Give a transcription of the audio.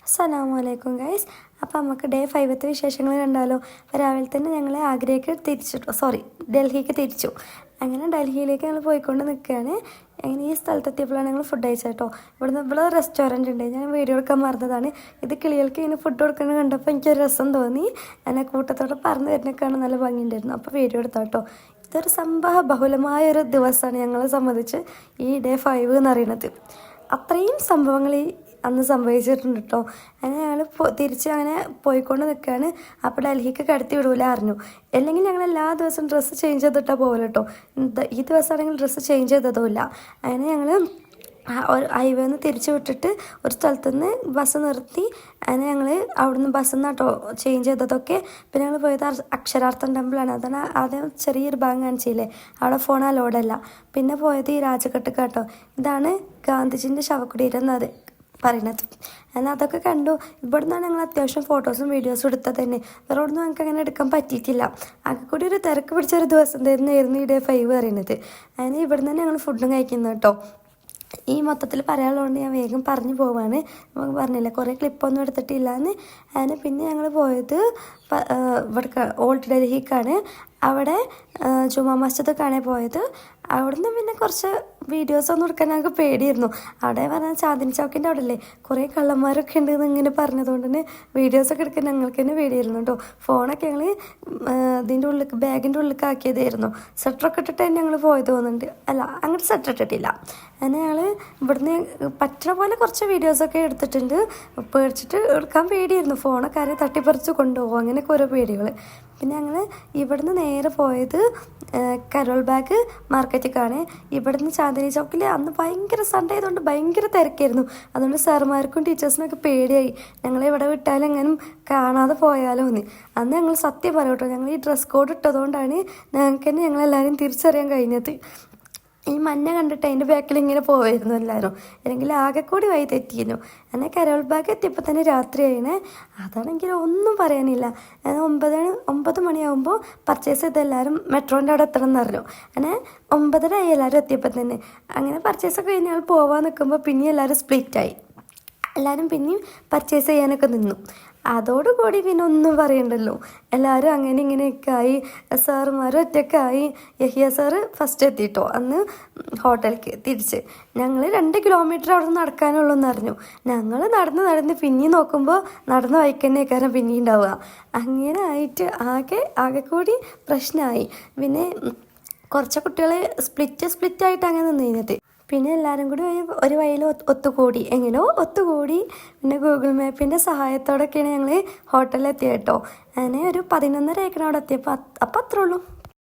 അസ്സലാമലൈക്കും ഗൈസ്. അപ്പോൾ നമുക്ക് ഡേ 5 വിശേഷങ്ങൾ കണ്ടാലോ. അപ്പോൾ രാവിലെ തന്നെ ഞങ്ങൾ ആഗ്രയ്ക്ക് ഡൽഹിക്ക് തിരിച്ചു. അങ്ങനെ ഡൽഹിയിലേക്ക് ഞങ്ങൾ പോയിക്കൊണ്ട് നിൽക്കുകയാണ്. അങ്ങനെ ഈ സ്ഥലത്തെത്തിയപ്പോഴാണ് ഞങ്ങൾ ഫുഡ് കഴിച്ചത് കേട്ടോ. ഇവിടെ റെസ്റ്റോറൻറ്റ് ഉണ്ട്, ഞാൻ വീഡിയോ എടുക്കാൻ മറന്നതാണ്. ഇത് കിളികൾക്ക് ഇങ്ങനെ ഫുഡ് കൊടുക്കുന്നത് കണ്ടപ്പോൾ എനിക്കൊരു രസം തോന്നി. എന്നെ കൂട്ടത്തോടെ പറഞ്ഞു തരുന്നൊക്കെയാണ്, നല്ല ഭംഗിയുണ്ടായിരുന്നു. അപ്പോൾ വീഡിയോ എടുത്താൽ കേട്ടോ. ഇതൊരു സംഭവ ബഹുലമായൊരു ദിവസമാണ് ഞങ്ങളെ സംബന്ധിച്ച് ഈ ഡേ 5 എന്ന് പറയുന്നത്. അത്രയും സംഭവങ്ങൾ അന്ന് സംഭവിച്ചിട്ടുണ്ട് കേട്ടോ. അങ്ങനെ ഞങ്ങൾ തിരിച്ച് അങ്ങനെ പോയിക്കൊണ്ട് നിൽക്കുകയാണ്. അപ്പോൾ ഡൽഹിക്ക് കടത്തി വിടൂല അറിഞ്ഞു. അല്ലെങ്കിൽ ഞങ്ങൾ എല്ലാ ദിവസവും ഡ്രസ്സ് ചേഞ്ച് ചെയ്തിട്ടാണ് പോകല കേട്ടോ. ഈ ദിവസമാണെങ്കിൽ ഡ്രസ്സ് ചേഞ്ച് ചെയ്തതുമില്ല. അങ്ങനെ ഞങ്ങൾ ഒരു ഹൈവേ നിന്ന് തിരിച്ച് വിട്ടിട്ട് ഒരു സ്ഥലത്തുനിന്ന് ബസ് നിർത്തി. അങ്ങനെ ഞങ്ങൾ അവിടുന്ന് ബസ്സിൽ നിന്ന് കേട്ടോ ചേഞ്ച് ചെയ്തതൊക്കെ. പിന്നെ ഞങ്ങൾ പോയത് അക്ഷരാർത്ഥം ടെമ്പിളാണ്. അതാണ് ആദ്യം ചെറിയൊരു ഭാഗം കാണിച്ചില്ലേ, അവിടെ ഫോൺ അലോഡല്ല. പിന്നെ പോയത് ഈ രാജഘട്ട് കേട്ടോ. ഇതാണ് ഗാന്ധിജിൻ്റെ ശവകുടീരം എന്നത് പറയുന്നത്. എന്നാൽ അതൊക്കെ കണ്ടു. ഇവിടെ നിന്നാണ് ഞങ്ങൾ അത്യാവശ്യം ഫോട്ടോസും വീഡിയോസും എടുത്തത് തന്നെ. വേറെ ഒന്നും ഞങ്ങൾക്ക് അങ്ങനെ എടുക്കാൻ പറ്റിയിട്ടില്ല. ആകെ കൂടി ഒരു തിരക്ക് പിടിച്ചൊരു ദിവസം തന്നെയായിരുന്നു ഈ ഡേ 5 പറയുന്നത്. അങ്ങനെ ഇവിടെ നിന്ന് ഞങ്ങൾ ഫുഡും കഴിക്കുന്നത് കേട്ടോ. ഈ മൊത്തത്തിൽ പറയാനുള്ളതുകൊണ്ട് ഞാൻ വേഗം പറഞ്ഞു പോവാണ്. നമുക്ക് പറഞ്ഞില്ല, കുറേ ക്ലിപ്പൊന്നും എടുത്തിട്ടില്ലാന്ന്. അതിന് പിന്നെ ഞങ്ങൾ പോയത് ഇവിടെ ഓൾഡ് ഡൽഹിക്കാണ്. അവിടെ ജുമാ മസ്ജിദൊക്കെയാണ് പോയത്. അവിടുന്ന് പിന്നെ കുറച്ച് വീഡിയോസൊന്നും എടുക്കാൻ ഞങ്ങൾക്ക് പേടിയായിരുന്നു. അവിടെ പറഞ്ഞാൽ ചാന്ദിനി ചൗക്കിൻ്റെ അവിടെ അല്ലേ കുറേ കള്ളന്മാരൊക്കെ ഉണ്ടെന്ന് ഇങ്ങനെ പറഞ്ഞതുകൊണ്ട് തന്നെ വീഡിയോസൊക്കെ എടുക്കാൻ ഞങ്ങൾക്ക് തന്നെ പേടിയായിരുന്നു കേട്ടോ. ഫോണൊക്കെ ഞങ്ങൾ ഇതിൻ്റെ ഉള്ളിൽ ബാഗിൻ്റെ ഉള്ളിലേക്ക് ആക്കിയതായിരുന്നു. സ്വെറ്ററൊക്കെ ഇട്ടിട്ട് തന്നെ ഞങ്ങൾ പോയത് തോന്നുന്നുണ്ട്. അല്ല, അങ്ങോട്ട് സ്വെറ്റർ ഇട്ടിട്ടില്ല. അങ്ങനെ ഞങ്ങൾ ഇവിടുന്ന് പറ്റുന്ന പോലെ കുറച്ച് വീഡിയോസൊക്കെ എടുത്തിട്ടുണ്ട്. പേടിച്ചിട്ട് എടുക്കാൻ പേടിയായിരുന്നു. ഫോണൊക്കെ ആരെയും തട്ടിപ്പറിച്ച് കൊണ്ടുപോകും, അങ്ങനെയൊക്കെ ഓരോ പേടികൾ. പിന്നെ ഞങ്ങൾ ഇവിടുന്ന് നേരെ പോയത് കരോൾ ബാഗ് മാർക്കറ്റിലേക്കാണ്. ഇവിടുന്ന് ചാന്ദിനി ചൗക്കിൽ അന്ന് ഭയങ്കര സൺഡേ ആയതുകൊണ്ട് ഭയങ്കര തിരക്കായിരുന്നു. അതുകൊണ്ട് സാർമാർക്കും ടീച്ചേഴ്സിനൊക്കെ പേടിയായി, ഞങ്ങളിവിടെ വിട്ടാലും എങ്ങനും കാണാതെ പോയാലോ എന്ന്. അന്ന് ഞങ്ങൾ സത്യം പറയും കേട്ടോ, ഞങ്ങൾ ഈ ഡ്രസ് കോഡ് ഇട്ടതുകൊണ്ടാണ് ഞങ്ങൾക്ക് തന്നെ ഞങ്ങളെല്ലാവരും തിരിച്ചറിയാൻ കഴിഞ്ഞത്. ഈ മഞ്ഞ കണ്ടിട്ട് അതിൻ്റെ ബാക്കിൽ ഇങ്ങനെ പോവായിരുന്നു എല്ലാവരും, അല്ലെങ്കിൽ ആകെ കൂടി വഴി തെറ്റിയിരുന്നു. അങ്ങനെ കരോൾ ബാഗ് എത്തിയപ്പോൾ തന്നെ രാത്രിയായിന്. അതാണെങ്കിൽ ഒന്നും പറയാനില്ല. 9 മണിയാകുമ്പോൾ പർച്ചേസ് ചെയ്ത് എല്ലാവരും മെട്രോൻ്റെ അവിടെ എത്തണം എന്ന് പറഞ്ഞു. അങ്ങനെ 9:30 ആയി എല്ലാവരും എത്തിയപ്പോൾ തന്നെ. അങ്ങനെ പർച്ചേസൊക്കെ കഴിഞ്ഞ് ഞങ്ങൾ പോകാൻ നിൽക്കുമ്പോൾ പിന്നെയും എല്ലാവരും സ്പ്ലിറ്റായി. എല്ലാവരും പിന്നെയും പർച്ചേസ് ചെയ്യാനൊക്കെ നിന്നു. അതോടുകൂടി പിന്നെ ഒന്നും പറയണ്ടല്ലോ, എല്ലാവരും അങ്ങനെ ഇങ്ങനെയൊക്കെ ആയി. സാറുമാരും ഒറ്റക്കായി. യഹിയ സാറ് ഫസ്റ്റ് എത്തിയിട്ടോ അന്ന് ഹോട്ടലിലേക്ക് തിരിച്ച്. ഞങ്ങൾ 2 കിലോമീറ്റർ അവിടെ നിന്ന് നടക്കാനുള്ളൂ എന്നറിഞ്ഞു. ഞങ്ങൾ നടന്ന് പിന്നെയും നോക്കുമ്പോൾ നടന്ന വഴിക്കന്നെ കാരണം പിന്നെയും ഉണ്ടാവുക. അങ്ങനെ ആയിട്ട് ആകെ കൂടി പ്രശ്നമായി. പിന്നെ കുറച്ച് കുട്ടികൾ സ്പ്ലിറ്റായിട്ട് അങ്ങനെ നിന്ന് കഴിഞ്ഞത്. പിന്നെ എല്ലാവരും കൂടി ഒരു വഴിയിൽ ഒത്തുകൂടി. പിന്നെ ഗൂഗിൾ മാപ്പിൻ്റെ സഹായത്തോടെയൊക്കെയാണ് ഞങ്ങൾ ഹോട്ടലിൽ എത്തിയത് കേട്ടോ. അങ്ങനെ ഒരു 11:30 അവിടെ എത്തിയപ്പോൾ അപ്പം അത്രേ ഉള്ളൂ.